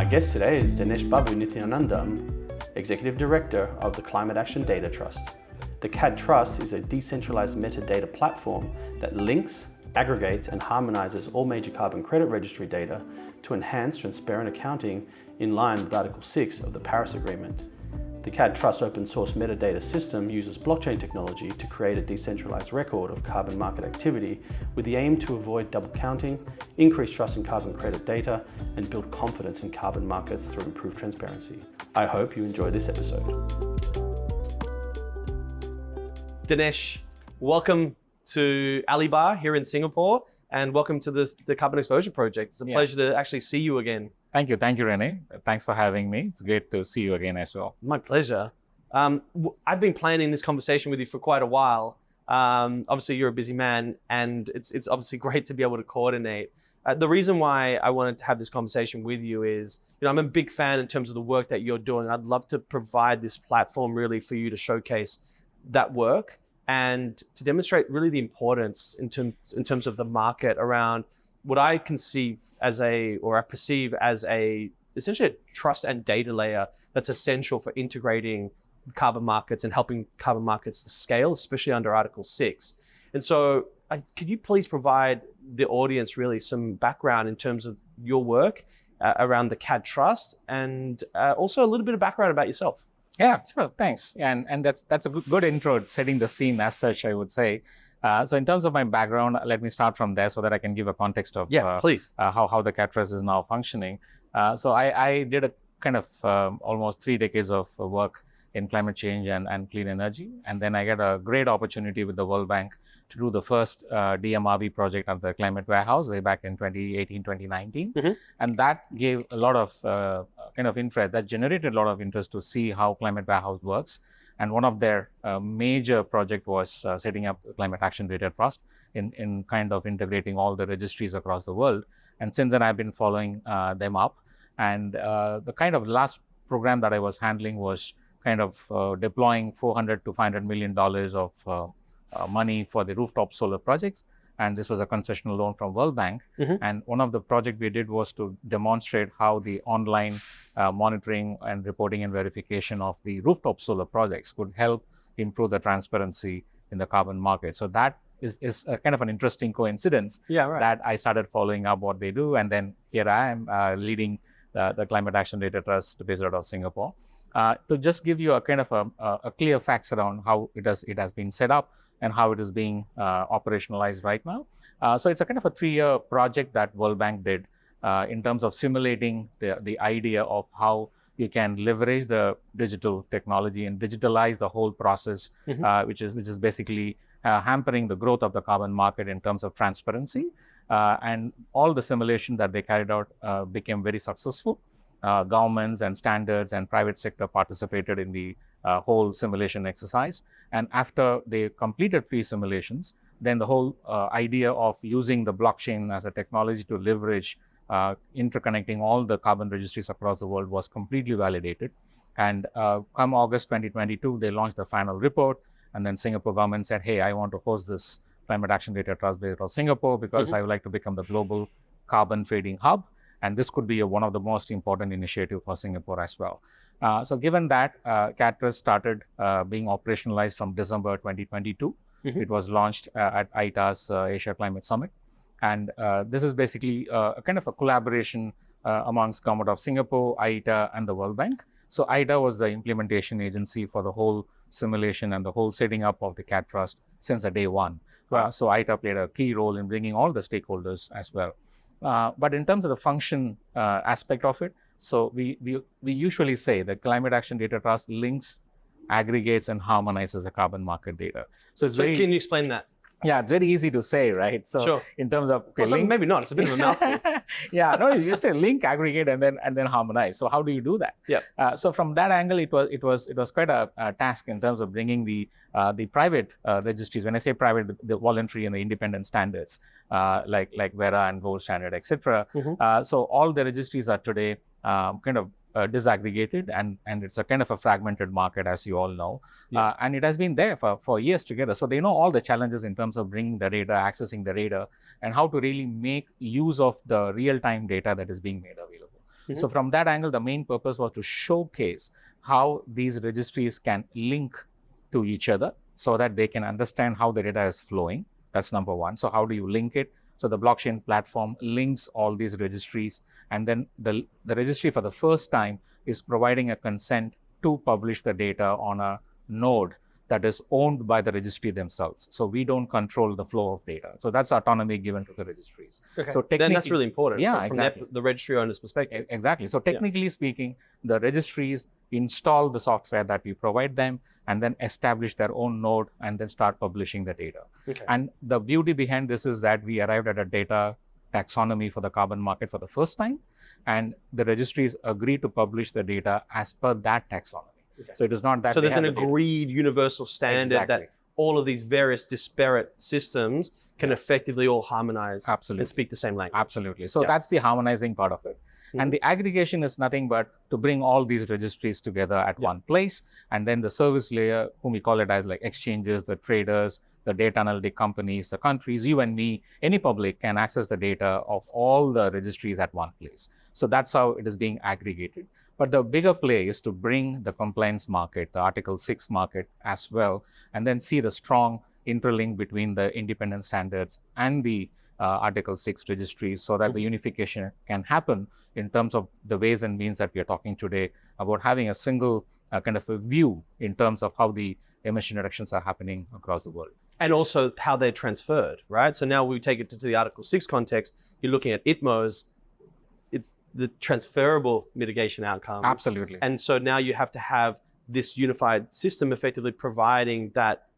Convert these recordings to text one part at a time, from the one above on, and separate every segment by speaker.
Speaker 1: My guest today is Dinesh Babu Nithyanandam, Executive Director of the Climate Action Data Trust. The CAD Trust is a decentralized metadata platform that links, aggregates, and harmonizes all major carbon credit registry data to enhance transparent accounting in line with Article 6 of the Paris Agreement. The CAD Trust open source metadata system uses blockchain technology to create a decentralized record of carbon market activity with the aim to avoid double counting, increase trust in carbon credit data, and build confidence in carbon markets through improved transparency. I hope you enjoy this episode. Dinesh, welcome to Alibar here in Singapore, and welcome to the Carbon Exposure Project. It's a pleasure to actually see you again.
Speaker 2: Thank you, Rene. Thanks for having me. It's great to see you again as well.
Speaker 1: My pleasure. I've been planning this conversation with you for quite a while. Obviously, you're a busy man, and it's obviously great to be able to coordinate. The reason why I wanted to have this conversation with you is, I'm a big fan in terms of the work that you're doing. I'd love to provide this platform really for you to showcase that work and to demonstrate really the importance in terms of the market around what I conceive as I perceive as essentially a trust and data layer that's essential for integrating carbon markets and helping carbon markets to scale, especially under Article 6. And so could you please provide the audience really some background in terms of your work around the CAD Trust and also a little bit of background about yourself?
Speaker 2: Yeah, sure, thanks. And that's a good intro, setting the scene as such, I would say. So in terms of my background, let me start from there so that I can give a context of
Speaker 1: please.
Speaker 2: How the CAD Trust is now functioning. So I did a kind of almost 3 decades of work in climate change and clean energy. And then I got a great opportunity with the World Bank to do the first DMRV project at the Climate Warehouse way back in 2018, 2019. Mm-hmm. And that gave a lot of kind of interest, that generated a lot of interest to see how Climate Warehouse works. And one of their major project was setting up the Climate Action Data Trust in kind of integrating all the registries across the world. And since then, I've been following them up. And the kind of last program that I was handling was kind of deploying $400 to $500 million of money for the rooftop solar projects. And this was a concessional loan from World Bank. Mm-hmm. And one of the projects we did was to demonstrate how the online monitoring and reporting and verification of the rooftop solar projects could help improve the transparency in the carbon market. So that is a kind of an interesting coincidence that I started following up what they do. And then here I am leading the Climate Action Data Trust based out of Singapore. To just give you a kind of a clear facts around how it has been set up and how it is being operationalized right now. So it's a kind of a 3-year project that World Bank did in terms of simulating the idea of how you can leverage the digital technology and digitalize the whole process, mm-hmm. which is basically hampering the growth of the carbon market in terms of transparency. And all the simulation that they carried out became very successful. Governments and standards and private sector participated in the whole simulation exercise. And after they completed 3 simulations, then the whole idea of using the blockchain as a technology to leverage interconnecting all the carbon registries across the world was completely validated. And come August 2022, they launched the final report. And then Singapore government said, hey, I want to host this Climate Action Data Trust based out of Singapore because mm-hmm. I would like to become the global carbon trading hub. And this could be one of the most important initiatives for Singapore as well. So given that, CAD Trust started being operationalized from December 2022. Mm-hmm. It was launched at ITA's Asia Climate Summit. And this is basically a kind of a collaboration amongst Government of Singapore, ITA, and the World Bank. So ITA was the implementation agency for the whole simulation and the whole setting up of the CAD Trust since the day one. So ITA played a key role in bringing all the stakeholders as well. But in terms of the function aspect of it, so we usually say that Climate Action Data Trust links, aggregates, and harmonizes the carbon market data. So can
Speaker 1: you explain that?
Speaker 2: Yeah, it's very easy to say, right? So
Speaker 1: sure.
Speaker 2: In terms of
Speaker 1: link, maybe not. It's a bit of a mouthful.
Speaker 2: Yeah, no, you say link, aggregate, and then harmonize. So how do you do that?
Speaker 1: Yeah.
Speaker 2: So from that angle, it was quite a task in terms of bringing the private registries. When I say private, the voluntary and the independent standards like Vera and Gold Standard, etc. Mm-hmm. So all the registries are today kind of disaggregated, and it's a kind of a fragmented market, as you all know. Yeah. And it has been there for years together. So they know all the challenges in terms of bringing the data, accessing the data, and how to really make use of the real-time data that is being made available. So from that angle, the main purpose was to showcase how these registries can link to each other so that they can understand how the data is flowing. That's number one. So how do you link it? So the blockchain platform links all these registries, and then the registry for the first time is providing a consent to publish the data on a node that is owned by the registry themselves. So we don't control the flow of data. So that's autonomy given to the registries.
Speaker 1: Okay.
Speaker 2: So
Speaker 1: then that's really important from
Speaker 2: exactly.
Speaker 1: the registry owner's perspective.
Speaker 2: Exactly. So technically speaking, the registries install the software that we provide them and then establish their own node and then start publishing the data.
Speaker 1: Okay.
Speaker 2: And the beauty behind this is that we arrived at a data taxonomy for the carbon market for the first time, and the registries agree to publish the data as per that taxonomy. Okay. So it is not that.
Speaker 1: So there's an agreed universal standard that all of these various disparate systems can effectively all harmonize and speak the same language.
Speaker 2: Absolutely. So that's the harmonizing part of it. And the aggregation is nothing but to bring all these registries together at one place. And then the service layer, whom we call it as like exchanges, the traders, the data analytic companies, the countries, you and me, any public can access the data of all the registries at one place. So that's how it is being aggregated. But the bigger play is to bring the compliance market, the Article 6 market as well, and then see the strong interlink between the independent standards and the Article 6 registries so that the unification can happen in terms of the ways and means that we are talking today about having a single kind of a view in terms of how the emission reductions are happening across the world.
Speaker 1: And also how they're transferred, right? So now we take it to the Article 6 context, you're looking at ITMOs, it's the transferable mitigation outcomes.
Speaker 2: Absolutely.
Speaker 1: And so now you have to have this unified system effectively providing that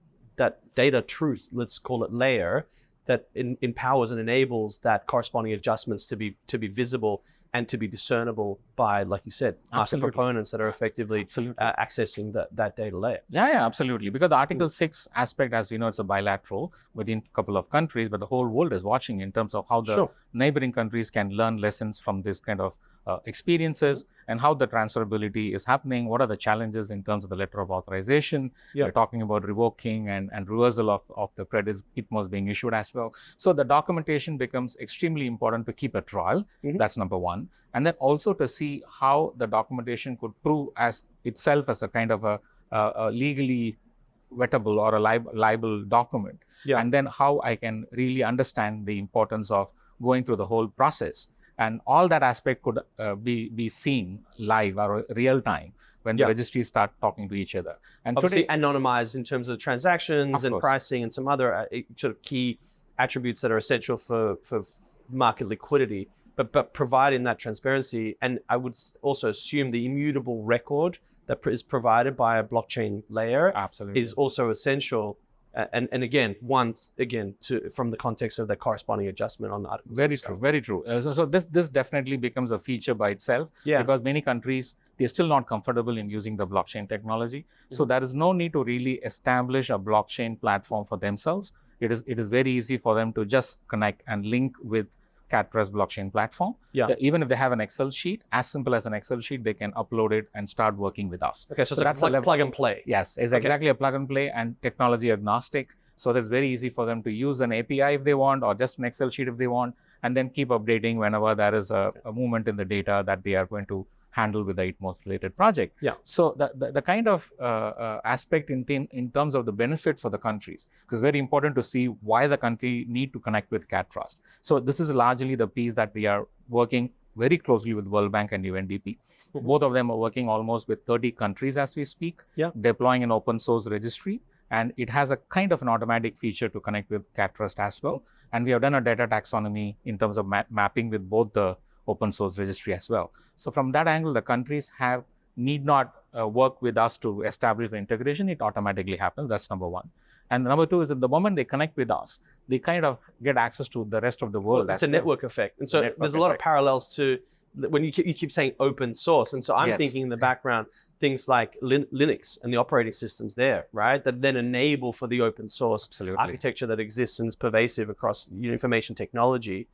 Speaker 1: data truth, let's call it layer, that empowers and enables that corresponding adjustments to be visible and to be discernible by, like you said, market proponents that are effectively accessing that data layer.
Speaker 2: Yeah, absolutely. Because the Article 6 aspect, as we know, it's a bilateral within a couple of countries, but the whole world is watching in terms of how the neighboring countries can learn lessons from this kind of experiences and how the transferability is happening. What are the challenges in terms of the letter of authorization? We're talking about revoking and reversal of the credits ITMOs being issued as well. So the documentation becomes extremely important to keep a trial. That's number one. And then also to see how the documentation could prove as itself as a kind of a legally wettable or a liable document. And then how I can really understand the importance of going through the whole process. And all that aspect could be seen live or real time when the registries start talking to each other. And
Speaker 1: obviously
Speaker 2: today,
Speaker 1: anonymized in terms of transactions and pricing and some other sort of key attributes that are essential for market liquidity, but providing that transparency. And I would also assume the immutable record that is provided by a blockchain layer is also essential. And again, from the context of the corresponding adjustment on the Article 6.
Speaker 2: Very true. So this definitely becomes a feature by itself because many countries, they're still not comfortable in using the blockchain technology. So there is no need to really establish a blockchain platform for themselves. It is very easy for them to just connect and link with CAD Trust blockchain platform. Even if they have an Excel sheet, as simple as an Excel sheet, they can upload it and start working with us.
Speaker 1: Okay, so that's like plug and play.
Speaker 2: Yes, it's exactly a plug and play and technology agnostic. So that's very easy for them to use an API if they want, or just an Excel sheet if they want, and then keep updating whenever there is a movement in the data that they are going to handle with the ITMOS related project. So the kind of aspect in terms of the benefits for the countries, because it's very important to see why the country need to connect with CAD Trust. So this is largely the piece that we are working very closely with World Bank and UNDP. Both of them are working almost with 30 countries as we speak, deploying an open source registry. And it has a kind of an automatic feature to connect with CAD Trust as well. And we have done a data taxonomy in terms of mapping with both the open source registry as well. So from that angle, the countries need not work with us to establish the integration. It automatically happens. That's number one. And number two is that the moment they connect with us, they kind of get access to the rest of the world.
Speaker 1: It's a network effect. And so there's a lot of parallels to when you keep saying open source. And so I'm thinking in the background, things like Linux and the operating systems there, right? That then enable for the open source architecture that exists and is pervasive across information technology.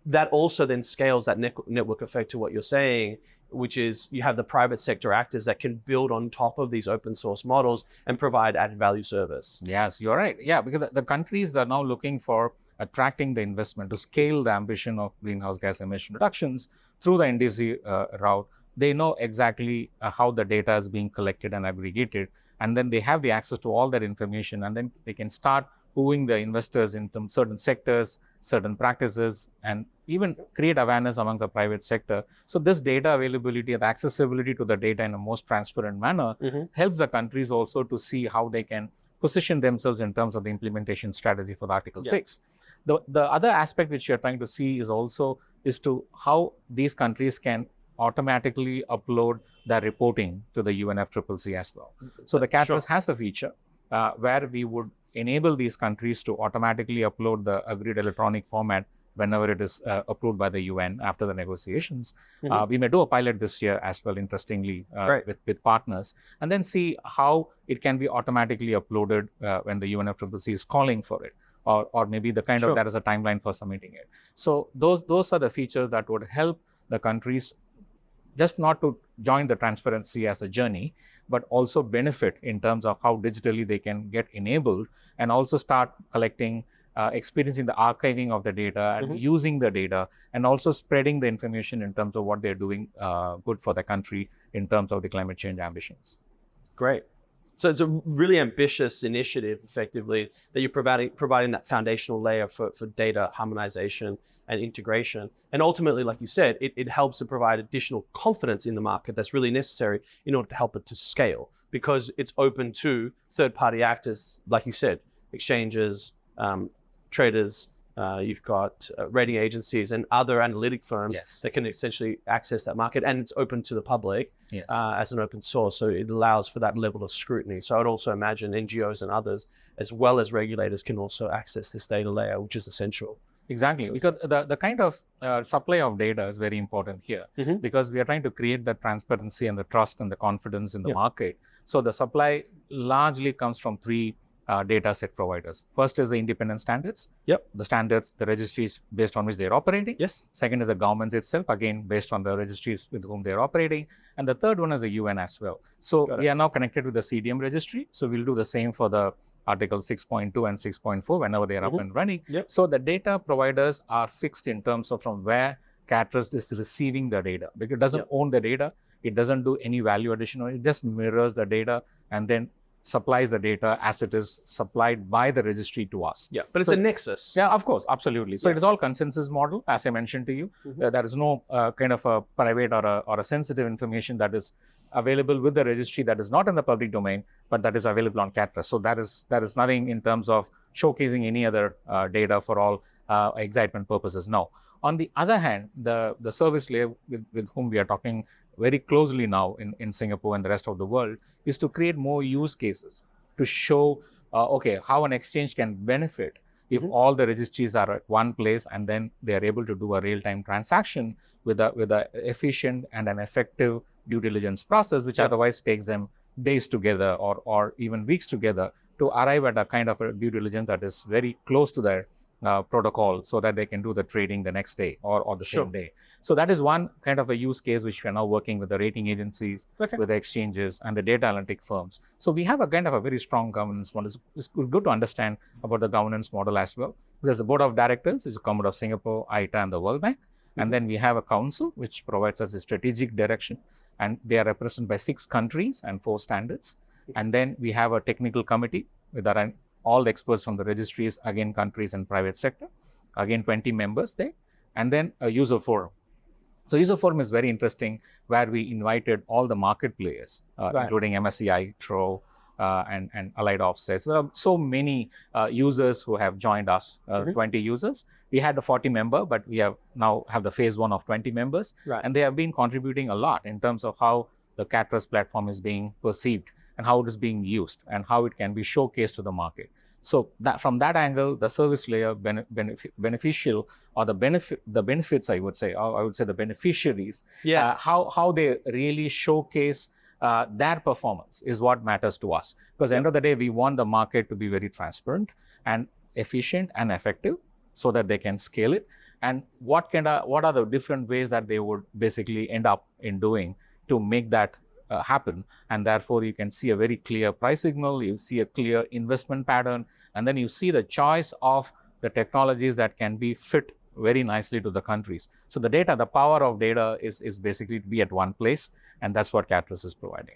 Speaker 1: That also then scales that network effect to what you're saying, which is you have the private sector actors that can build on top of these open source models and provide added value service.
Speaker 2: Yes, you're right. Yeah, because the countries are now looking for attracting the investment to scale the ambition of greenhouse gas emission reductions through the indice route. They know exactly how the data is being collected and aggregated, and then they have the access to all that information, and then they can start wooing the investors in certain sectors, certain practices, and even create awareness among the private sector. So this data availability and accessibility to the data in a most transparent manner helps the countries also to see how they can position themselves in terms of the implementation strategy for the Article 6. The other aspect which you're trying to see is also is to how these countries can automatically upload their reporting to the UNFCCC as well. So the CAD Trust has a feature where we would enable these countries to automatically upload the agreed electronic format whenever it is approved by the UN after the negotiations. We may do a pilot this year as well, interestingly, with partners, and then see how it can be automatically uploaded when the UNFCCC is calling for it, or maybe the kind of, that is a timeline for submitting it. So those are the features that would help the countries just not to join the transparency as a journey, but also benefit in terms of how digitally they can get enabled and also start collecting, experiencing the archiving of the data and using the data, and also spreading the information in terms of what they're doing good for the country in terms of the climate change ambitions.
Speaker 1: Great. So it's a really ambitious initiative, effectively, that you're providing that foundational layer for data harmonization and integration. And ultimately, like you said, it helps to provide additional confidence in the market that's really necessary in order to help it to scale, because it's open to third-party actors, like you said, exchanges, traders, you've got rating agencies and other analytic firms that can essentially access that market, and it's open to the public as an open source. So it allows for that level of scrutiny. So I'd also imagine NGOs and others, as well as regulators, can also access this data layer, which is essential.
Speaker 2: Exactly, because the kind of supply of data is very important here, because we are trying to create that transparency and the trust and the confidence in the market. So the supply largely comes from three data set providers. First is the independent standards. The standards, the registries based on which they're operating. Second is the governments itself, again, based on the registries with whom they're operating. And the third one is the UN as well. So we are now connected with the CDM registry. So we'll do the same for the Article 6.2 and 6.4 whenever they are up and running. So the data providers are fixed in terms of from where CAD Trust is receiving the data, because it doesn't own the data. It doesn't do any value addition. It just mirrors the data and then supplies the data as it is supplied by the registry to us.
Speaker 1: But it's a nexus.
Speaker 2: Yeah, of course, absolutely. So it is all consensus model, as I mentioned to you. There is no kind of a private or a sensitive information that is available with the registry that is not in the public domain, but that is available on CAD Trust. So that is nothing in terms of showcasing any other data for all excitement purposes. No. On the other hand, the service layer with whom we are talking very closely now in Singapore and the rest of the world is to create more use cases to show, how an exchange can benefit if all the registries are at one place, and then they are able to do a real-time transaction with a efficient and an effective due diligence process, which otherwise takes them days together or even weeks together to arrive at a kind of a due diligence that is very close to their protocol, so that they can do the trading the next day or the same day. So that is one kind of a use case which we are now working with the rating agencies, with the exchanges and the data analytic firms. So we have a kind of a very strong governance model. It's good to understand about the governance model as well. There's a board of directors, which is a Government of Singapore, ITA and the World Bank. And then we have a council which provides us a strategic direction, and they are represented by 6 countries and 4 standards. And then we have a technical committee with all the experts from the registries, again, countries and private sector, again, 20 members there, and then a user forum. So user forum is very interesting, where we invited all the market players, including MSCI, TRO, and allied offsets. There are so many users who have joined us, 20 users. We had a 40 member, but we now have the phase 1 of 20 members. And they have been contributing a lot in terms of how the CAD Trust platform is being perceived and how it is being used and how it can be showcased to the market. So that from that angle, the service layer beneficial, or the benefits, I would say, or I would say the beneficiaries, how they really showcase their performance is what matters to us. Because at the end of the day, we want the market to be very transparent and efficient and effective, so that they can scale it. And what are the different ways that they would basically end up in doing to make that happen. And therefore, you can see a very clear price signal, you see a clear investment pattern, and then you see the choice of the technologies that can be fit very nicely to the countries. So the data, the power of data is basically to be at one place, and that's what CAD Trust is providing.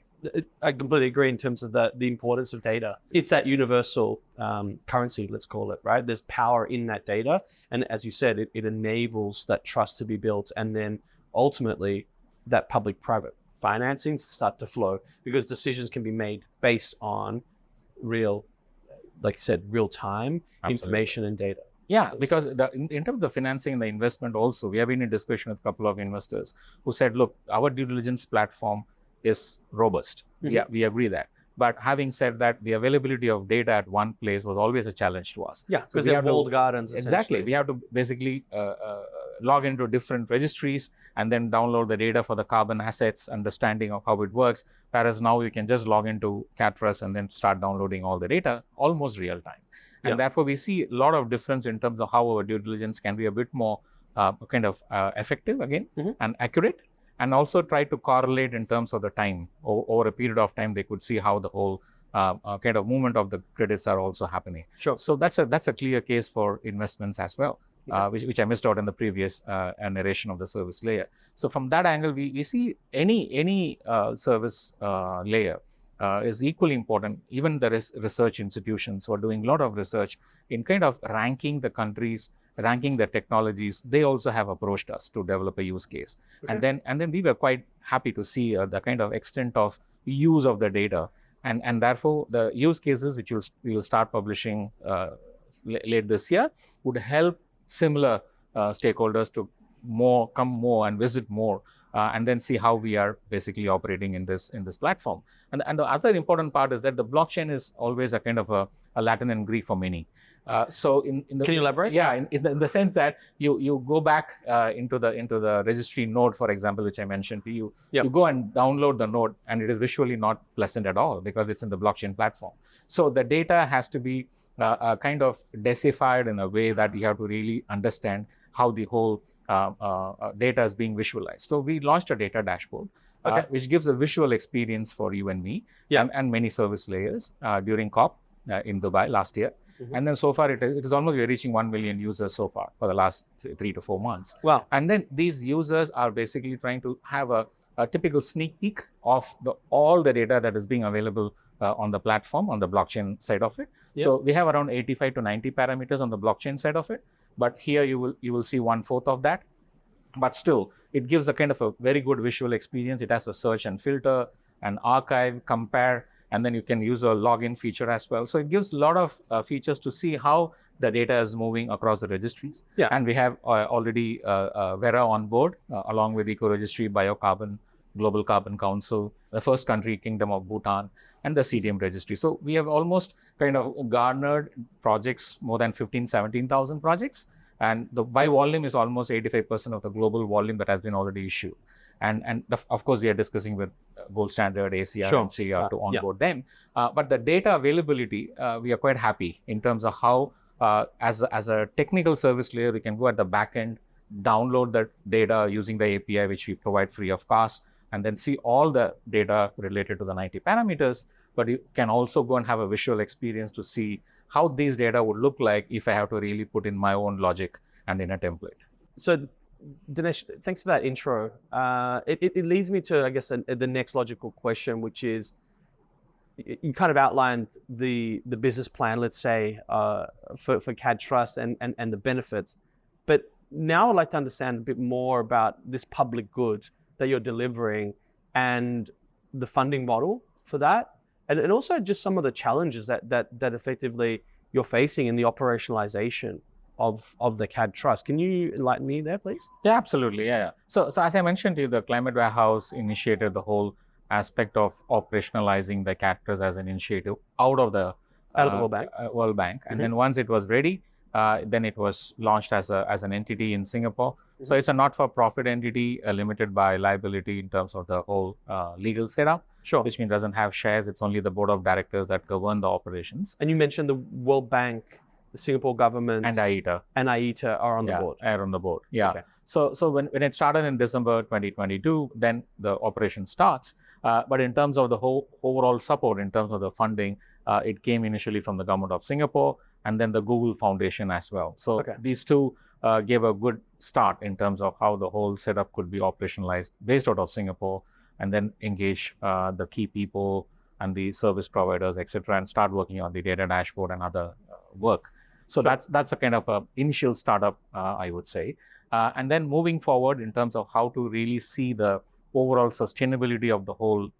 Speaker 1: I completely agree in terms of the importance of data. It's that universal currency, let's call it, right? There's power in that data. And as you said, it enables that trust to be built. And then ultimately that public-private financing start to flow, because decisions can be made based on real, like you said, real-time information and data.
Speaker 2: Yeah, because in terms of the financing and the investment also, we have been in discussion with a couple of investors who said, look, our due diligence platform is robust.
Speaker 1: Mm-hmm.
Speaker 2: Yeah, we agree that. But having said that, the availability of data at one place was always a challenge to us.
Speaker 1: Yeah, because they're walled gardens.
Speaker 2: Exactly. We have to basically log into different registries and then download the data for the carbon assets, understanding of how it works. Whereas now you can just log into CAD Trust and then start downloading all the data almost real time. And therefore, we see a lot of difference in terms of how our due diligence can be a bit more effective again and accurate, and also try to correlate in terms of the time. Over a period of time, they could see how the whole kind of movement of the credits are also happening.
Speaker 1: Sure.
Speaker 2: So that's a clear case for investments as well, which I missed out in the previous narration of the service layer. So from that angle, we see any service layer is equally important. Even the research institutions who are doing a lot of research in kind of ranking the countries, ranking the technologies, they also have approached us to develop a use case. Okay. And then we were quite happy to see the kind of extent of use of the data. And therefore, the use cases which we will start publishing late this year would help similar stakeholders to come more and visit more, and then see how we are basically operating in this platform. And the other important part is that the blockchain is always a kind of a Latin and Greek for many. So in the,
Speaker 1: can you elaborate?
Speaker 2: Yeah, in the sense that you go back into the registry node, for example, which I mentioned to you. Yep. You go and download the node, and it is visually not pleasant at all because it's in the blockchain platform. So the data has to be kind of deciphered in a way that you have to really understand how the whole data is being visualized. So we launched a data dashboard, which gives a visual experience for you and me, and many service layers during COP in Dubai last year. And then so far it is almost reaching 1 million users so far for the last 3 to 4 months.
Speaker 1: Wow.
Speaker 2: And then these users are basically trying to have a typical sneak peek of all the data that is being available on the platform, on the blockchain side of it. Yep. So we have around 85 to 90 parameters on the blockchain side of it. But here you will see 1/4 of that. But still, it gives a kind of a very good visual experience. It has a search and filter, an archive, compare, and then you can use a login feature as well. So it gives a lot of features to see how the data is moving across the registries. Yeah. And we have already Vera on board, along with Eco Registry, Biocarbon, Global Carbon Council, the first country, Kingdom of Bhutan, and the CDM registry. So we have almost kind of garnered projects, more than 17,000 projects. And by volume is almost 85% of the global volume that has been already issued. And of course, we are discussing with Gold Standard, ACR, and CR to onboard them. But the data availability, we are quite happy in terms of how, as a technical service layer, we can go at the back end, download the data using the API, which we provide free of cost, and then see all the data related to the 90 parameters. But you can also go and have a visual experience to see how these data would look like if I have to really put in my own logic and in a template.
Speaker 1: So, Dinesh, thanks for that intro. It leads me to, I guess, the next logical question, which is, you kind of outlined the business plan, let's say, for CAD Trust and the benefits. But now I'd like to understand a bit more about this public good that you're delivering and the funding model for that. And also just some of the challenges that effectively you're facing in the operationalization of the CAD Trust. Can you enlighten me there, please?
Speaker 2: Yeah, absolutely. Yeah. So as I mentioned to you, the Climate Warehouse initiated the whole aspect of operationalizing the CAD Trust as an initiative out of the World Bank. And then once it was ready, then it was launched as an entity in Singapore. So it's a not-for-profit entity, limited by liability in terms of the whole legal setup.
Speaker 1: Sure.
Speaker 2: Which means it doesn't have shares. It's only the board of directors that govern the operations.
Speaker 1: And you mentioned the World Bank, the Singapore government,
Speaker 2: and
Speaker 1: IETA are on the board.
Speaker 2: Are on the board. Yeah.
Speaker 1: Okay.
Speaker 2: So when it started in December 2022, then the operation starts. But in terms of the whole overall support, in terms of the funding, it came initially from the government of Singapore. and then the Google Foundation as well. So
Speaker 1: Okay.
Speaker 2: these two gave a good start in terms of how the whole setup could be operationalized based out of Singapore, and then engage the key people and the service providers, etc., and start working on the data dashboard and other work. So
Speaker 1: Sure.
Speaker 2: that's a kind of a initial startup, I would say. And then moving forward in terms of how to really see the overall sustainability of the whole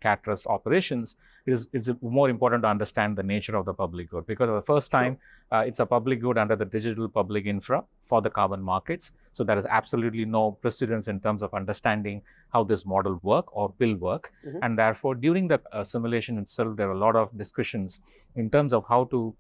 Speaker 2: CAD Trust operations, it's more important to understand the nature of the public good, because for the first time, it's a public good under the digital public infra for the carbon markets. So there is absolutely no precedence in terms of understanding how this model work or will work. And therefore, during the simulation itself, there are a lot of discussions in terms of how to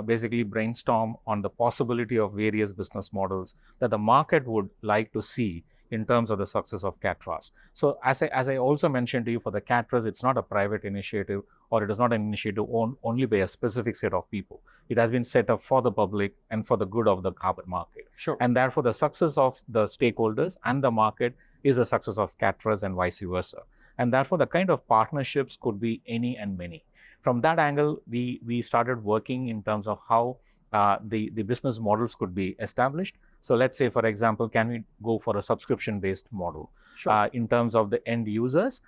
Speaker 2: basically brainstorm on the possibility of various business models that the market would like to see in terms of the success of CAD Trust. So as I also mentioned to you, for the CAD Trust, it's not a private initiative, or it is not an initiative owned only by a specific set of people. It has been set up for the public and for the good of the carbon market.
Speaker 1: Sure.
Speaker 2: And therefore, the success of the stakeholders and the market is the success of CAD Trust and vice versa. And therefore, the kind of partnerships could be any and many. From that angle, we started working in terms of how the business models could be established. So let's say, for example, can we go for a subscription-based model?
Speaker 1: Sure.
Speaker 2: In terms of the end users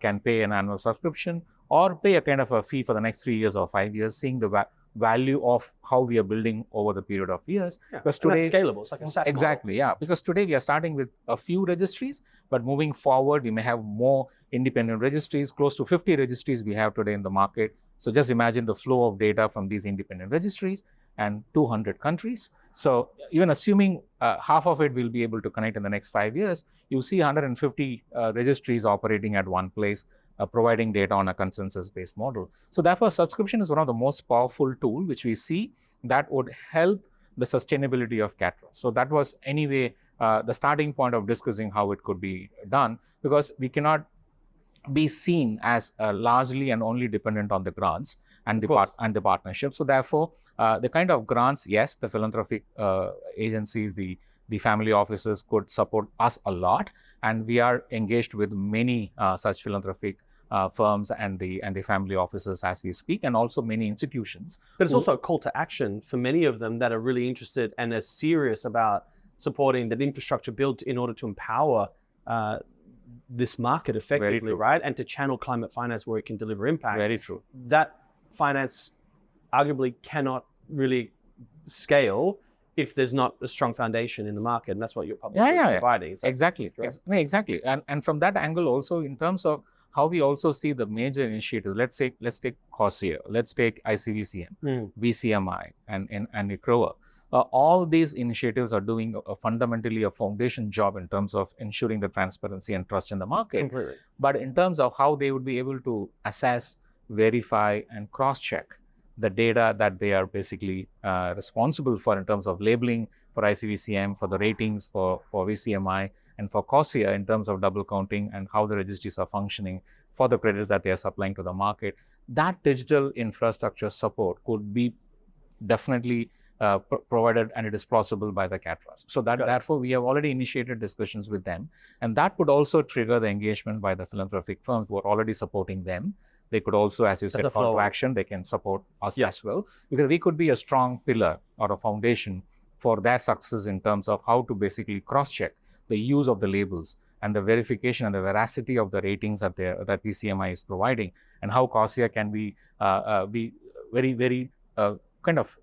Speaker 2: can pay an annual subscription or pay a kind of a fee for the next 3 years or 5 years, seeing the value of how we are building over the period of years.
Speaker 1: Yeah.
Speaker 2: Because
Speaker 1: And
Speaker 2: today,
Speaker 1: that's scalable. It's like a SaaS
Speaker 2: exactly, yeah. Because today we are starting with a few registries, but moving forward, we may have more independent registries, close to 50 registries we have today in the market. So just imagine the flow of data from these independent registries and 200 countries. So even assuming half of it will be able to connect in the next 5 years, you see 150 registries operating at one place, providing data on a consensus-based model. So therefore, subscription is one of the most powerful tool which we see that would help the sustainability of CAD Trust. So that was anyway the starting point of discussing how it could be done, because we cannot be seen as largely and only dependent on the grants and the partnership. So therefore, the kind of grants, yes, the philanthropic agencies, the family offices could support us a lot, and we are engaged with many such philanthropic firms and the family offices as we speak, and also many institutions.
Speaker 1: But it's also a call to action for many of them that are really interested and are serious about supporting that infrastructure built in order to empower this market effectively, right? And to channel climate finance where it can deliver impact.
Speaker 2: Very true.
Speaker 1: That finance arguably cannot really scale if there's not a strong foundation in the market, and that's what your public is providing.
Speaker 2: Exactly. Exactly. And from that angle also, in terms of how we also see the major initiatives, let's take COSIA, let's take ICVCM, VCMI, and ICROA. All these initiatives are doing fundamentally a foundation job in terms of ensuring the transparency and trust in the market.
Speaker 1: Completely.
Speaker 2: But in terms of how they would be able to assess, verify, and cross-check the data that they are basically responsible for in terms of labeling for ICVCM, for the ratings for VCMI, and for COSIA in terms of double counting and how the registries are functioning for the credits that they are supplying to the market, that digital infrastructure support could be definitely provided, and it is possible by the CAD Trust. So that therefore we have already initiated discussions with them, and that would also trigger the engagement by the philanthropic firms who are already supporting them. They could also, as you said, call to action, they can support us as well, because we could be a strong pillar or a foundation for their success in terms of how to basically cross-check the use of the labels and the verification and the veracity of the ratings that VCMI is providing, and how COSIA can be very, very kind of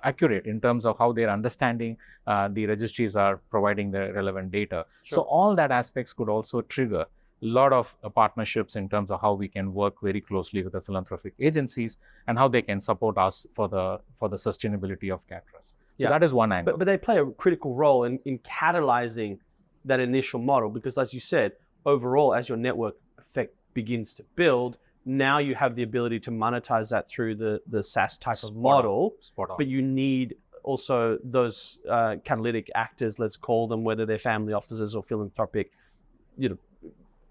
Speaker 2: accurate in terms of how they're understanding the registries are providing the relevant data. So all that aspects could also trigger a lot of partnerships in terms of how we can work very closely with the philanthropic agencies and how they can support us for the sustainability of CAD Trust. So that is one angle.
Speaker 1: But they play a critical role in catalyzing that initial model, because as you said, overall, as your network effect begins to build, now you have the ability to monetize that through the SaaS type of model. But you need also those catalytic actors, let's call them, whether they're family offices or philanthropic,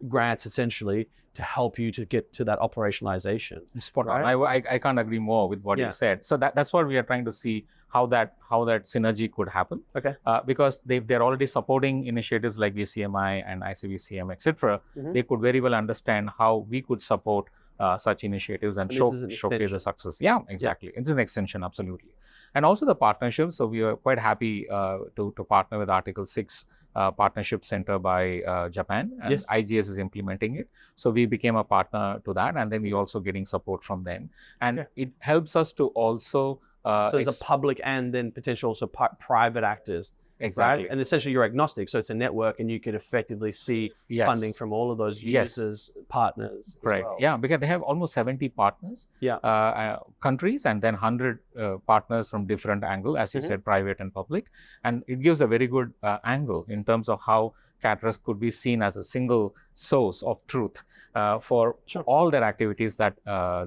Speaker 1: grants essentially, to help you to get to that operationalization.
Speaker 2: Spot on. I can't agree more with what you said. So that's what we are trying to see, how that synergy could happen.
Speaker 1: Okay.
Speaker 2: Because they're already supporting initiatives like VCMI and ICVCM, etc. They could very well understand how we could support such initiatives and
Speaker 1: And this is an
Speaker 2: showcase the
Speaker 1: extension.
Speaker 2: success. Yeah, exactly. It's an extension, absolutely. And also the partnerships. So we are quite happy to partner with Article 6 Partnership Center by Japan, and
Speaker 1: Yes.
Speaker 2: IGS is implementing it. So we became a partner to that, and then we also getting support from them. And it helps us to also
Speaker 1: So there's a public and then potential also private actors.
Speaker 2: Exactly.
Speaker 1: Right? And essentially you're agnostic. So it's a network and you could effectively see funding from all of those users, partners.
Speaker 2: Right.
Speaker 1: As well.
Speaker 2: Yeah, because they have almost 70 partners, countries, and then 100 partners from different angles, as you said, private and public. And it gives a very good angle in terms of how CAD Trust could be seen as a single source of truth for all their activities that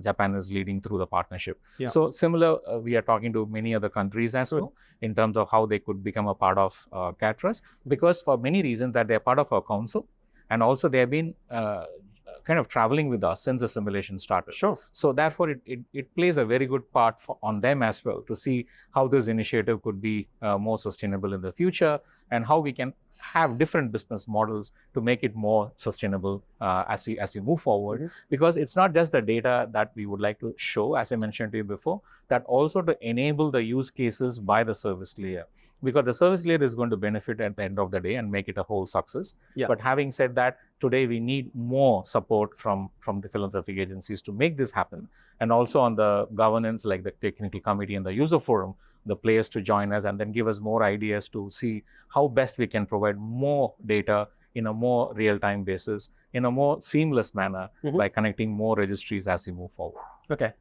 Speaker 2: Japan is leading through the partnership. So similar, we are talking to many other countries as well in terms of how they could become a part of CAD Trust, because for many reasons that they're part of our council, and also they have been kind of traveling with us since the simulation started. So therefore, it plays a very good part on them as well to see how this initiative could be more sustainable in the future, and how we can have different business models to make it more sustainable as we move forward. Because it's not just the data that we would like to show, as I mentioned to you before, that also to enable the use cases by the service layer. Because the service layer is going to benefit at the end of the day and make it a whole success. But having said that, today we need more support from the philanthropic agencies to make this happen. And also on the governance, like the technical committee and the user forum, the players to join us and then give us more ideas to see how best we can provide more data in a more real-time basis, in a more seamless manner by connecting more registries as we move forward.
Speaker 1: Okay,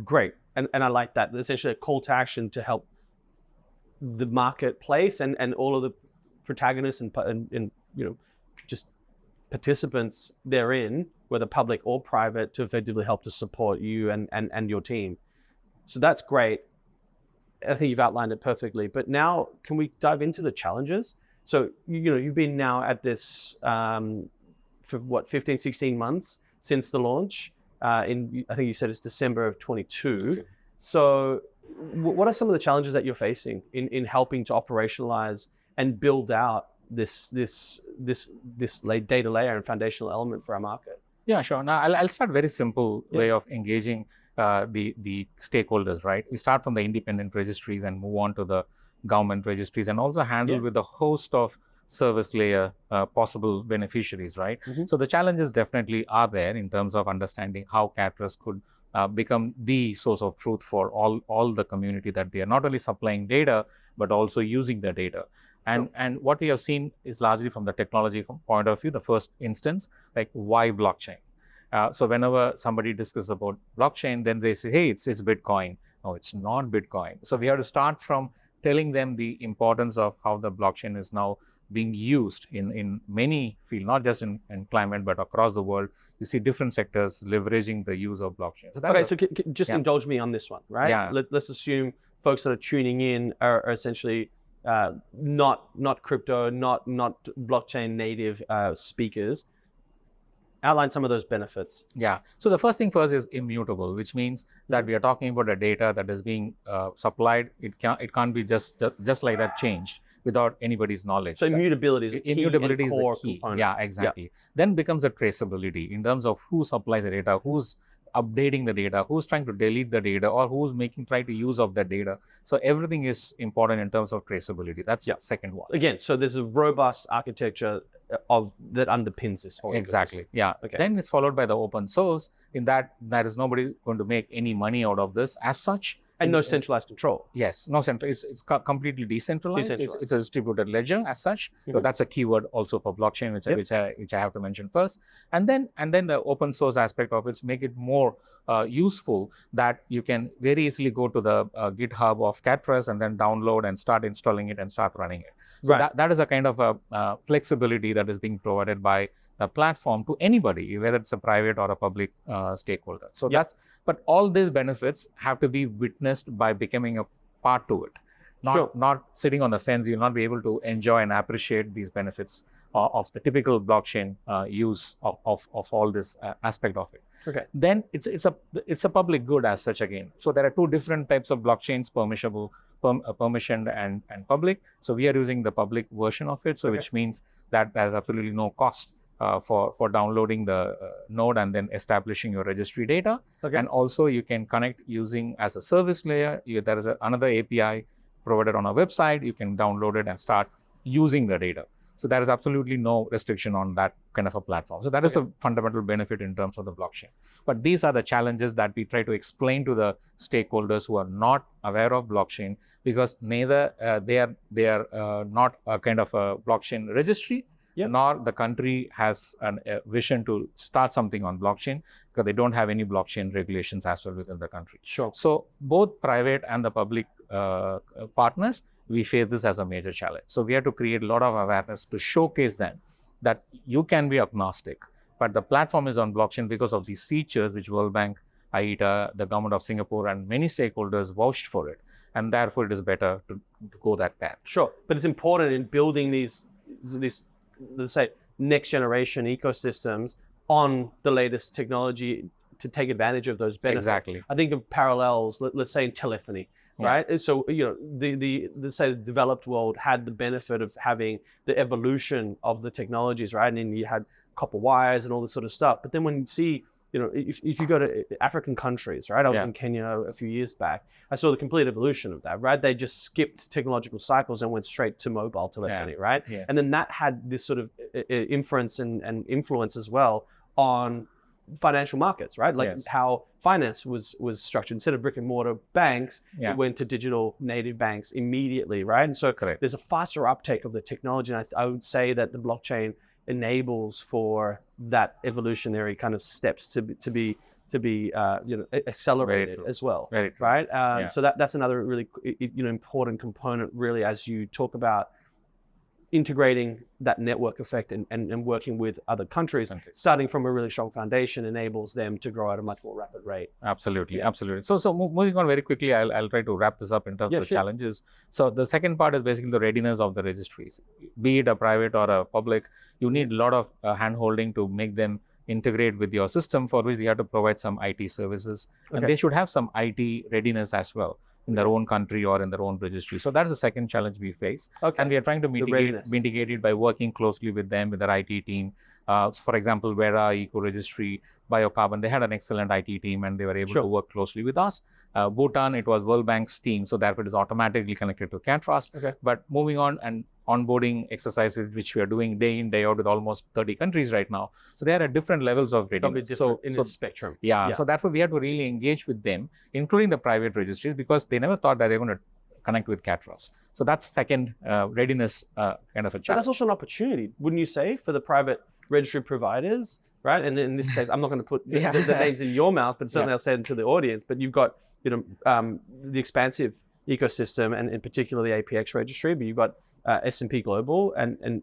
Speaker 1: great. And I like that. Essentially a call to action to help the marketplace and all of the protagonists and just participants therein, whether public or private, to effectively help to support you and your team. So that's great. I think you've outlined it perfectly. But now, can we dive into the challenges? So, you've been now at this for what, 15, 16 months since the launch. I think you said it's December of 22. So what are some of the challenges that you're facing in helping to operationalize and build out this data layer and foundational element for our market?
Speaker 2: Yeah, sure. Now, I'll start very simple way of engaging the stakeholders, right? We start from the independent registries and move on to the government registries, and also handle with a host of service layer possible beneficiaries, right? So the challenges definitely are there in terms of understanding how CAD Trust could become the source of truth for all the community, that they are not only supplying data, but also using the data. And what we have seen is largely from the technology point of view. The first instance, like, why blockchain? So whenever somebody discusses about blockchain, then they say, hey, it's Bitcoin. No, it's not Bitcoin. So we have to start from telling them the importance of how the blockchain is now being used in many fields, not just in climate, but across the world. You see different sectors leveraging the use of blockchain.
Speaker 1: So just indulge me on this one, right?
Speaker 2: Yeah.
Speaker 1: Let's assume folks that are tuning in are essentially not crypto, not blockchain native speakers. Outline some of those benefits.
Speaker 2: Yeah. So the first thing first is immutable, which means that we are talking about a data that is being supplied. It can't be just like that changed without anybody's knowledge.
Speaker 1: So immutability is a key and core component.
Speaker 2: Yeah, exactly. Then becomes a traceability in terms of who supplies the data, who's updating the data, who's trying to delete the data, or who's trying to use of that data. So everything is important in terms of traceability. That's the second one.
Speaker 1: Again, so there's a robust architecture that underpins this whole
Speaker 2: exactly. Yeah. Okay. Then it's followed by the open source, in that there is nobody going to make any money out of this as such.
Speaker 1: And no centralized control.
Speaker 2: Yes, no central. It's completely decentralized. It's a distributed ledger as such. So that's a keyword also for blockchain, which I have to mention first. And then the open source aspect of it make it more useful, that you can very easily go to the GitHub of CAD Trust and then download and start installing it and start running it. So that is a kind of a flexibility that is being provided by the platform to anybody, whether it's a private or a public stakeholder. So but all these benefits have to be witnessed by becoming a part to it. Not sitting on the fence. You'll not be able to enjoy and appreciate these benefits of the typical blockchain use of all this aspect of it.
Speaker 1: Okay.
Speaker 2: Then it's a public good as such again. So there are two different types of blockchains: permissioned and public. So we are using the public version of it. So which means that there's absolutely no cost for downloading the node and then establishing your registry data.
Speaker 1: Okay.
Speaker 2: And also you can connect using as a service layer. There is another API provided on our website. You can download it and start using the data. So there is absolutely no restriction on that kind of a platform. So that is a fundamental benefit in terms of the blockchain. But these are the challenges that we try to explain to the stakeholders who are not aware of blockchain, because neither they are not a kind of a blockchain registry, nor the country has a vision to start something on blockchain, because they don't have any blockchain regulations as well within the country.
Speaker 1: Sure.
Speaker 2: So both private and the public partners, we face this as a major challenge. So we have to create a lot of awareness to showcase them that you can be agnostic, but the platform is on blockchain because of these features which World Bank, IETA, the government of Singapore, and many stakeholders vouched for it. And therefore, it is better to go that path.
Speaker 1: Sure, but it's important in building these let's say, next generation ecosystems on the latest technology to take advantage of those benefits.
Speaker 2: Exactly.
Speaker 1: I think of parallels, let's say in telephony. Right. So, let's say the developed world had the benefit of having the evolution of the technologies, right? And then you had copper wires and all this sort of stuff. But then when you see, if you go to African countries, right? I was in Kenya a few years back. I saw the complete evolution of that, right? They just skipped technological cycles and went straight to mobile telephony, right?
Speaker 2: Yes.
Speaker 1: And then that had this sort of inference and influence as well on financial markets, right? Like how finance was structured. Instead of brick and mortar banks, it went to digital native banks immediately, right? And so there's a faster uptake of the technology. And I would say that the blockchain enables for that evolutionary kind of steps to be accelerated as well, right? So that's another really important component, really, as you talk about integrating that network effect and working with other countries, starting from a really strong foundation enables them to grow at a much more rapid rate.
Speaker 2: Absolutely, absolutely. So moving on very quickly, I'll try to wrap this up in terms of challenges. So the second part is basically the readiness of the registries. Be it a private or a public, you need a lot of hand-holding to make them integrate with your system, for which you have to provide some IT services. And they should have some IT readiness as well in their own country or in their own registry. So that is the second challenge we face. And we are trying to mitigate it by working closely with them, with their IT team. For example, Vera Eco Registry, Biocarbon, they had an excellent IT team and they were able to work closely with us. Bhutan, it was World Bank's team, so therefore it is automatically connected to CAD Trust. But moving on, and onboarding exercise which we are doing day in, day out with almost 30 countries right now. So they are at different levels of readiness.
Speaker 1: In the spectrum.
Speaker 2: So therefore we have to really engage with them, including the private registries, because they never thought that they're going to connect with CAD Trust. So that's second readiness kind of a challenge. But
Speaker 1: that's also an opportunity, wouldn't you say, for the private registry providers, right? And in this case, I'm not going to put the names in your mouth, but certainly I'll say them to the audience. But you've got the expansive ecosystem, and in particular the APX registry, but you've got S&P Global, and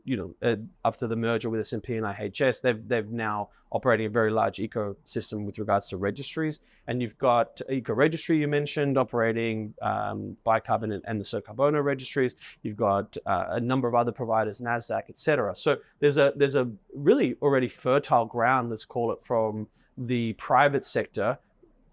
Speaker 1: after the merger with S&P and IHS, they've now operating a very large ecosystem with regards to registries. And you've got Eco Registry, you mentioned, operating Biocarbon and the Carbono registries. You've got a number of other providers, NASDAQ, etc. So there's a really already fertile ground, let's call it, from the private sector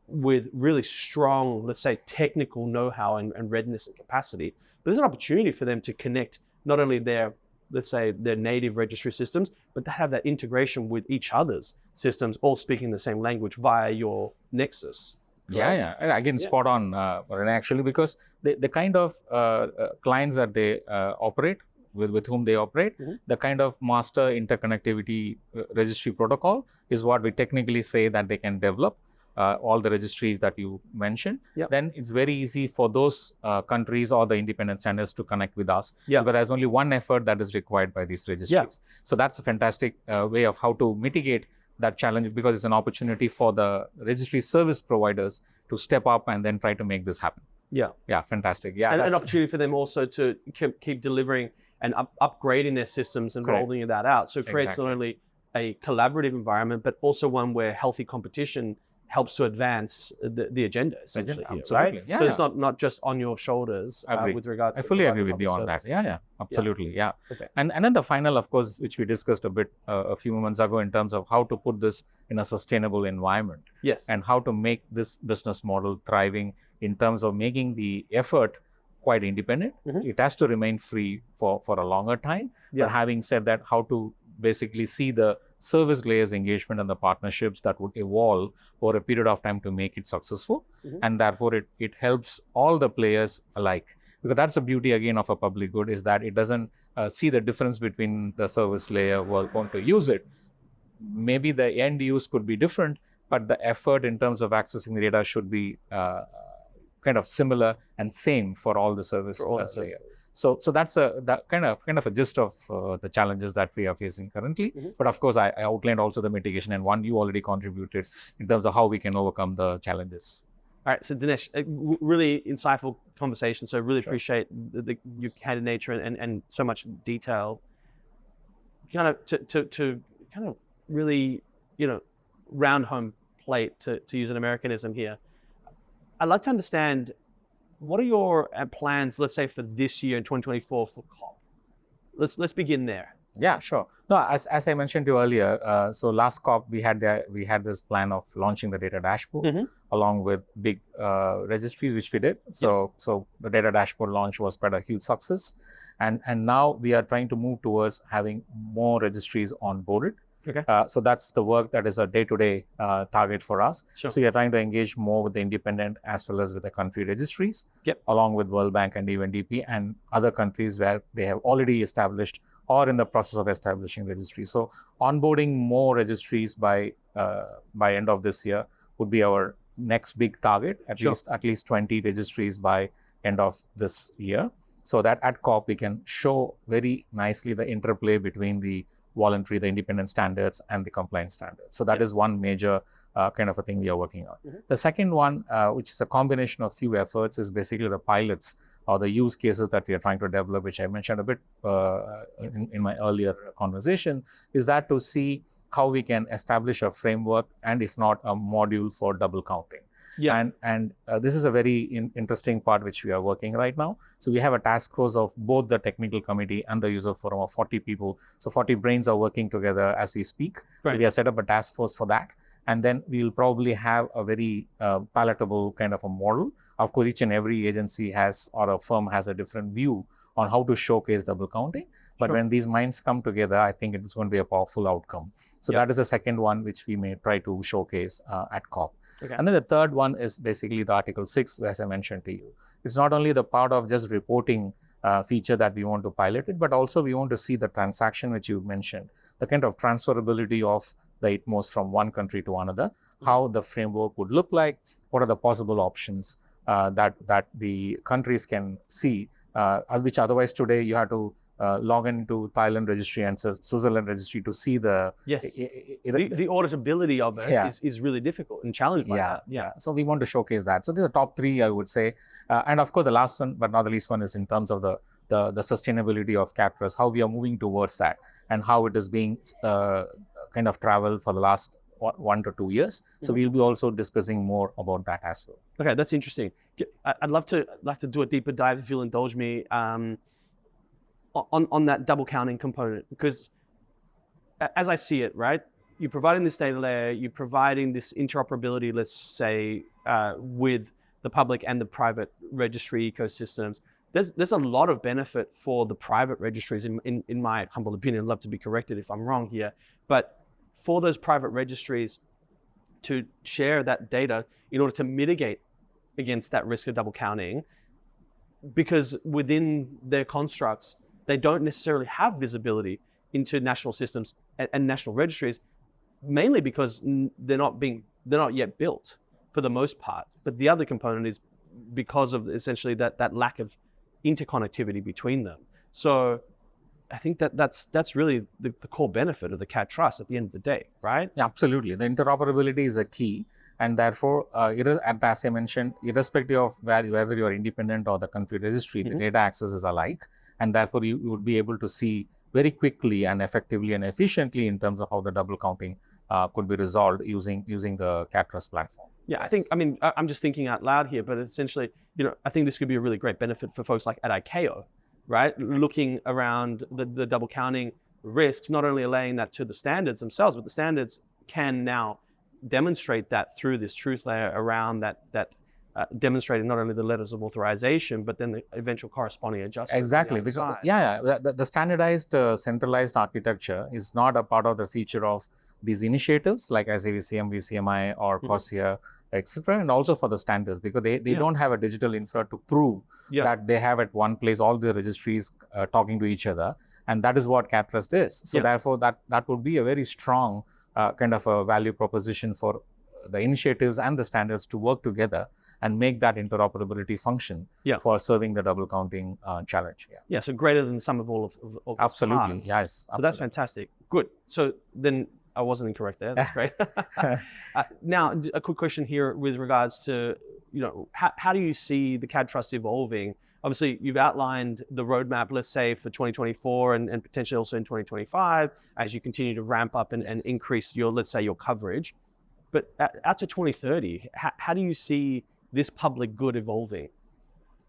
Speaker 1: with really strong, let's say, technical know-how and readiness and capacity. But there's an opportunity for them to connect not only their, let's say, their native registry systems, but to have that integration with each other's systems, all speaking the same language via your nexus.
Speaker 2: Again, spot on, Rene, actually, because the kind of clients that they operate, with whom they operate, the kind of master interconnectivity registry protocol is what we technically say that they can develop. All the registries that you mentioned, then it's very easy for those countries or the independent standards to connect with us, because there's only one effort that is required by these registries. So that's a fantastic way of how to mitigate that challenge, because it's an opportunity for the registry service providers to step up and then try to make this happen. Fantastic.
Speaker 1: And an opportunity for them also to keep delivering and upgrading their systems and rolling that out. So it creates not only a collaborative environment, but also one where healthy competition helps to advance the agenda, essentially, right? So it's not just on your shoulders with regards to...
Speaker 2: I fully agree with you on that. Absolutely. And then the final, of course, which we discussed a bit a few moments ago, in terms of how to put this in a sustainable environment. And how to make this business model thriving in terms of making the effort quite independent. It has to remain free for a longer time. But having said that, how to basically see the service layers engagement and the partnerships that would evolve over a period of time to make it successful. And therefore, it helps all the players alike. Because that's the beauty, again, of a public good, is that it doesn't see the difference between the service layer who are going to use it. Maybe the end use could be different, but the effort in terms of accessing the data should be kind of similar and same for all the service layer. So that's that kind of a gist of the challenges that we are facing currently. But of course, I outlined also the mitigation, and one you already contributed in terms of how we can overcome the challenges.
Speaker 1: All right, so Dinesh, really insightful conversation. So really appreciate your candid nature and so much detail. Kind of to kind of really, round home plate, to use an Americanism here. I'd like to understand, what are your plans, let's say, for this year in 2024 for COP? Let's begin there.
Speaker 2: Yeah, sure. No, as I mentioned to you earlier, so last COP we had this plan of launching the data dashboard along with big registries, which we did. So the data dashboard launch was quite a huge success, and now we are trying to move towards having more registries onboarded. Okay. So that's the work that is a day-to-day target for us. Sure. So we are trying to engage more with the independent as well as with the country registries, along with World Bank and UNDP and other countries where they have already established or in the process of establishing registries. So onboarding more registries by end of this year would be our next big target. At least 20 registries by end of this year, so that at COP we can show very nicely the interplay between the voluntary, the independent standards and the compliance standards. So that is one major kind of a thing we are working on. The second one, which is a combination of few efforts, is basically the pilots or the use cases that we are trying to develop, which I mentioned a bit in my earlier conversation, is that to see how we can establish a framework and if not a module for double counting. And this is a very interesting part which we are working right now. So we have a task force of both the technical committee and the user forum of 40 people. So 40 brains are working together as we speak. So we have set up a task force for that. And then we'll probably have a very palatable kind of a model. Of course, each and every agency has, or a firm has, a different view on how to showcase double counting. But when these minds come together, I think it's going to be a powerful outcome. So that is the second one which we may try to showcase at COP. And then the third one is basically the Article 6, as I mentioned to you. It's not only the part of just reporting feature that we want to pilot it, but also we want to see the transaction which you mentioned, the kind of transferability of the ITMOs from one country to another, how the framework would look like, what are the possible options that the countries can see, which otherwise today you have to log into Thailand registry and Switzerland registry to see the
Speaker 1: the auditability of it is really difficult and challenged by that.
Speaker 2: So we want to showcase that. So these are top three, I would say. And of course, the last one, but not the least one, is in terms of the sustainability of CAD Trust, how we are moving towards that and how it is being kind of traveled for the last 1 to 2 years. So we'll be also discussing more about that as well.
Speaker 1: Okay, that's interesting. I'd love to do a deeper dive, if you'll indulge me, on that double counting component, because as I see it, right, you're providing this data layer, you're providing this interoperability, let's say, with the public and the private registry ecosystems. There's a lot of benefit for the private registries, in my humble opinion. I'd love to be corrected if I'm wrong here, but for those private registries to share that data in order to mitigate against that risk of double counting, because within their constructs, they don't necessarily have visibility into national systems and national registries, mainly because they're not yet built for the most part. But the other component is because of essentially that lack of interconnectivity between them. So I think that's really the core benefit of the CAD Trust at the end of the day, right?
Speaker 2: Yeah, absolutely. The interoperability is a key. And therefore, as I mentioned, irrespective of whether you're independent or the country registry, the data access is alike. And therefore, you would be able to see very quickly and effectively and efficiently in terms of how the double counting could be resolved using the CAD Trust platform.
Speaker 1: Yeah, I'm just thinking out loud here, but essentially, I think this could be a really great benefit for folks like at ICAO, right? Looking around the double counting risks, not only allaying that to the standards themselves, but the standards can now demonstrate that through this truth layer around that demonstrating not only the letters of authorization, but then the eventual corresponding adjustment.
Speaker 2: Exactly. Because, the standardized centralized architecture is not a part of the feature of these initiatives like SAVCM, VCMI, or COSIA, etc., and also for the standards, because they don't have a digital infra to prove that they have at one place all the registries talking to each other, and that is what CAD Trust is. So therefore, that would be a very strong kind of a value proposition for the initiatives and the standards to work together and make that interoperability function for serving the double counting challenge.
Speaker 1: So greater than the sum of all of
Speaker 2: absolutely
Speaker 1: parts.
Speaker 2: Yes,
Speaker 1: so that's fantastic. Good. So then I wasn't incorrect there. That's great. Now a quick question here with regards to, how do you see the CAD Trust evolving? Obviously, you've outlined the roadmap, let's say, for 2024 and potentially also in 2025, as you continue to ramp up and increase your, let's say, your coverage. But out to 2030, how do you see this public good evolving?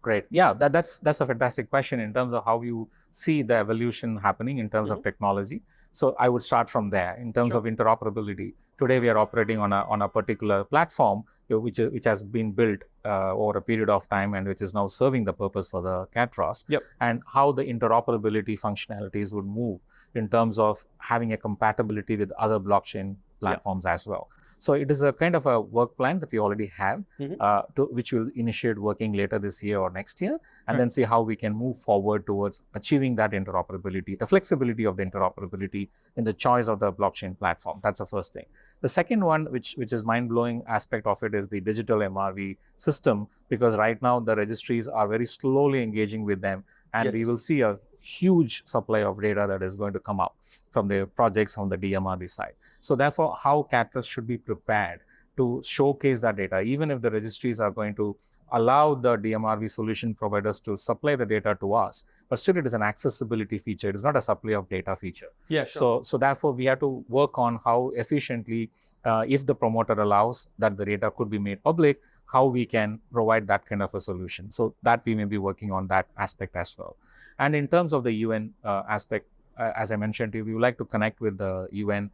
Speaker 2: Great. Yeah, that's a fantastic question in terms of how you see the evolution happening in terms of technology. So I would start from there in terms of interoperability. Today we are operating on a particular platform which has been built over a period of time and which is now serving the purpose for the CAD Trust. And how the interoperability functionalities would move in terms of having a compatibility with other blockchain platforms as well. So it is a kind of a work plan that we already have, which will initiate working later this year or next year, and then see how we can move forward towards achieving that interoperability, the flexibility of the interoperability in the choice of the blockchain platform. That's the first thing. The second one, which is mind-blowing aspect of it, is the digital MRV system, because right now the registries are very slowly engaging with them, and we will see a huge supply of data that is going to come out from the projects on the DMRV side. So therefore, how CAD Trust should be prepared to showcase that data, even if the registries are going to allow the DMRV solution providers to supply the data to us, but still it is an accessibility feature. It is not a supply of data feature. So therefore, we have to work on how efficiently, if the promoter allows that the data could be made public, how we can provide that kind of a solution. So that we may be working on that aspect as well. And in terms of the UN aspect, as I mentioned to you, we would like to connect with the UN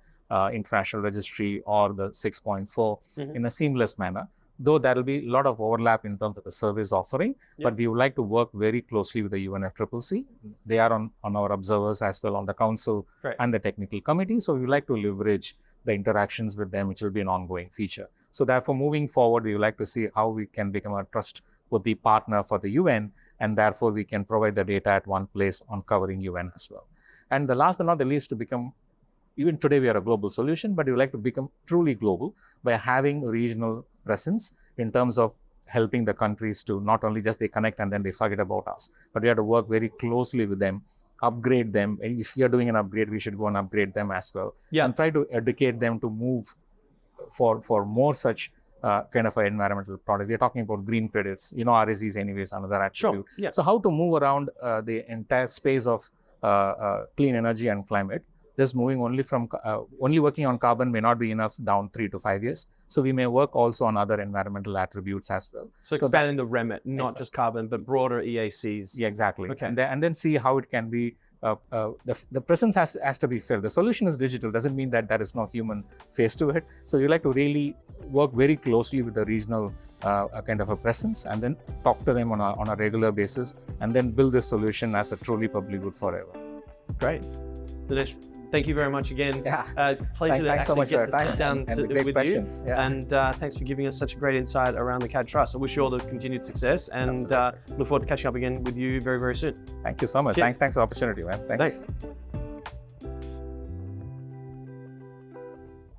Speaker 2: International Registry or the 6.4 in a seamless manner, though there will be a lot of overlap in terms of the service offering, but we would like to work very closely with the UNFCCC. They are on our observers as well on the council and the technical committee. So we would like to leverage the interactions with them, which will be an ongoing feature. So therefore, moving forward, we would like to see how we can become a trustworthy partner for the UN, and therefore we can provide the data at one place on covering UN as well. And the last but not the least, to become, even today we are a global solution, but we would like to become truly global by having regional presence in terms of helping the countries to not only just they connect and then they forget about us, but we have to work very closely with them, upgrade them. And if we are doing an upgrade, we should go and upgrade them as well. And try to educate them to move for more such kind of an environmental product. We are talking about green credits, RSEs anyways, another attribute. So how to move around the entire space of clean energy and climate. Just moving only working on carbon may not be enough down 3 to 5 years. So we may work also on other environmental attributes as well.
Speaker 1: So expanding the remit, not just carbon, but broader EACs.
Speaker 2: Yeah, exactly. And then see how it can be, the presence has to be filled. The solution is digital, doesn't mean that there is no human face to it. So we like to really work very closely with the regional kind of a presence, and then talk to them on a regular basis, and then build this solution as a truly public good forever.
Speaker 1: Great. Dinesh, thank you very much again. Pleasure to
Speaker 2: thanks so much
Speaker 1: get to sit down with
Speaker 2: questions.
Speaker 1: You. And thanks for giving us such a great insight around the CAD Trust. I wish you all the continued success, and look forward to catching up again with you very, very soon.
Speaker 2: Thank you so much. Thanks for the opportunity, man. Thanks.